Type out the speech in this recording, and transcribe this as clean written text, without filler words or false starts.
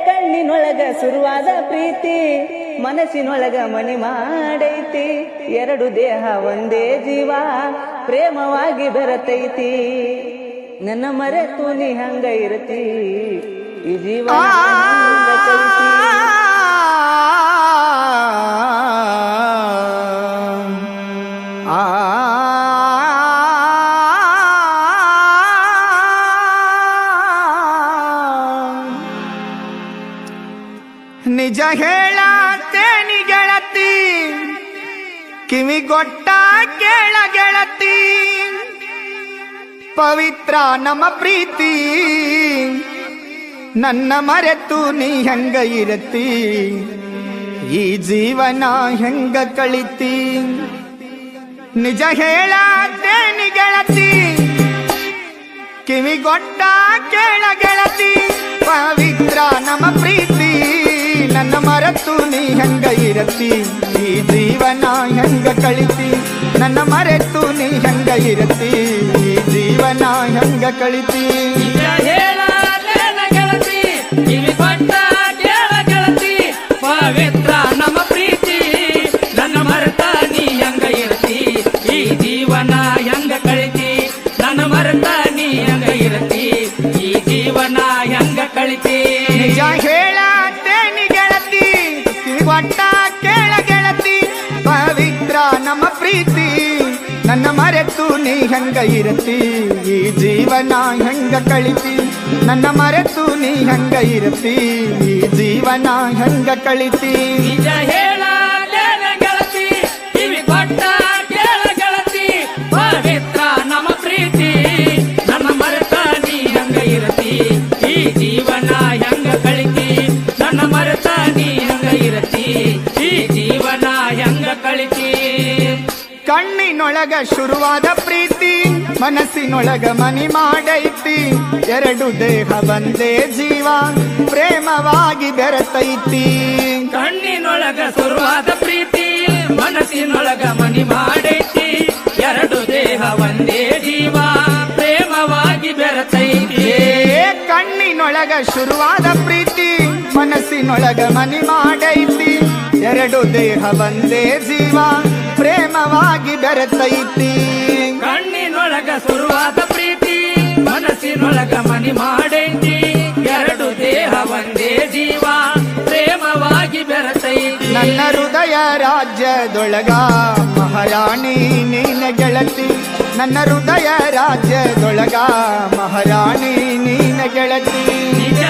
ಕಣ್ಣಿನೊಳಗ ಶುರುವಾದ ಪ್ರೀತಿ ಮನಸ್ಸಿನೊಳಗ ಮನಿ ಮಾಡೈತಿ ಎರಡು ದೇಹ ಒಂದೇ ಜೀವ ಪ್ರೇಮವಾಗಿ ಬೆರತೈತಿ ನನ್ನ ಮರೆತು ನೀ ಹಂಗ ಇರತಿ ಈ ಜೀವ ನಿಜ ಹೇಳತೇನಿ ಗೆಳತಿ ಕಿವಿಗೊಟ್ಟ ಕೇಳ ಗೆಳತಿ ಪವಿತ್ರ ನಮ್ಮ ಪ್ರೀತಿ ನನ್ನ ಮರೆತು ನೀ ಹೆಂಗ ಇರತಿ ಈ ಜೀವನ ಹೆಂಗ ಕಳಿತಿ ನಿಜ ಹೇಳತೇನಿ ಗೆಳತಿ ಕಿವಿಗೊಟ್ಟ ಕೇಳ ಗೆಳತಿ ಪವಿತ್ರ ನಮ್ಮ ಪ್ರೀತಿ ನನ್ನ ಮರೆತು ನೀ ಹೆಂಗ ಇರತಿ ಈ ಜೀವನ ಹೆಂಗ ಕಳಿತಿ ನನ್ನ ಮರೆತು ನೀ ಹೆಂಗ ಇರತಿ ಈ ಜೀವನ ಹೆಂಗ ಕಳಿತಿ ಗೆಳತಿ ಕಿವಿಗೊಟ್ಟ ಕೇಳ ಗೆಳತಿ ಪವಿತ್ರ ನಮ್ಮ ಪ್ರೀತಿ ನನ್ನ ಮರೆತ ನೀ ಹೆಂಗ ಇರತಿ ಈ ಜೀವನ ಹೆಂಗ ಕಳಿತಿ ನನ್ನ ಮರೆತ ನೀ ಹೆಂಗ ಇರತಿ ಈ ಜೀವನ ಹೆಂಗ ಕಳಿತಿ ನಿಜ ಹೇಳತೇನಿ ಗೆಳತಿ ಕಿವಿಗೊಟ್ಟ ಕೇಳ ಗೆಳತಿ ಪವಿತ್ರ ನಮ್ಮ ಪ್ರೀತಿ ನನ್ನ ಮರೆತು ನೀ ಹೆಂಗ ಇರತಿ ಈ ಜೀವನ ಹೆಂಗ ಕಳಿತಿ ನನ್ನ ಮರೆತು ನೀ ಹೆಂಗ ಇರತಿ ಈ ಜೀವನ ಹೆಂಗ ಕಳಿತಿ ನಿಜ ಹೇಳಲೇನ ಗೆಳತಿ ಕಿವಿಗೊಟ್ಟ ಕೇಳ ಗೆಳತಿ ಪವಿತ್ರ ನಮ್ಮ ಪ್ರೀತಿ ನನ್ನ ಮರೆತ ನೀ ಹೆಂಗ ಇರತಿ ಈ ಜೀವನ ಹೆಂಗ ಕಳಿತಿ ನನ್ನ ಮರೆತ ನೀ ಹೆಂಗ ಇರತಿ ಈ ಜೀವನ ಹೆಂಗ ಕಳಿತಿ ಕಣ್ಣಿನೊಳಗ ಶುರುವಾದ ಪ್ರೀತಿ ಮನಸ್ಸಿನೊಳಗ ಮನಿ ಮಾಡೈತಿ ಎರಡು ದೇಹ ಒಂದೇ ಜೀವ ಪ್ರೇಮವಾಗಿ ಬೆರೆತೈತಿ ಕಣ್ಣಿನೊಳಗ ಶುರುವಾದ ಪ್ರೀತಿ ಮನಸ್ಸಿನೊಳಗ ಮನಿ ಮಾಡೈತಿ ಎರಡು ದೇಹ ಒಂದೇ ಜೀವ ಪ್ರೇಮವಾಗಿ ಬೆರೆತೈತಿ ಕಣ್ಣಿನೊಳಗ ಶುರುವಾದ ಪ್ರೀತಿ ಮನಸ್ಸಿನೊಳಗ ಮನಿ ಮಾಡೈತಿ ಎರಡು ದೇಹ ಒಂದೇ ಜೀವ ಪ್ರೇಮವಾಗಿ ಬೆರೆತೈತಿ ಕಣ್ಣಿನೊಳಗ ಶುರುವಾದ ಪ್ರೀತಿ ಮನಸ್ಸಿನೊಳಗ ಮನಿ ಮಾಡೈತಿ ಎರಡು ದೇಹ ಒಂದೇ ಜೀವ ಪ್ರೇಮವಾಗಿ ಬೆರೆತೈತಿ ನನ್ನ ಹೃದಯ ರಾಜ್ಯದೊಳಗ ಮಹಾರಾಣಿ ನೀನ ಗೆಳತಿ ನನ್ನ ಹೃದಯ ರಾಜ್ಯದೊಳಗ ಮಹಾರಾಣಿ ನೀನ ಗೆಳತಿ ನಿಜ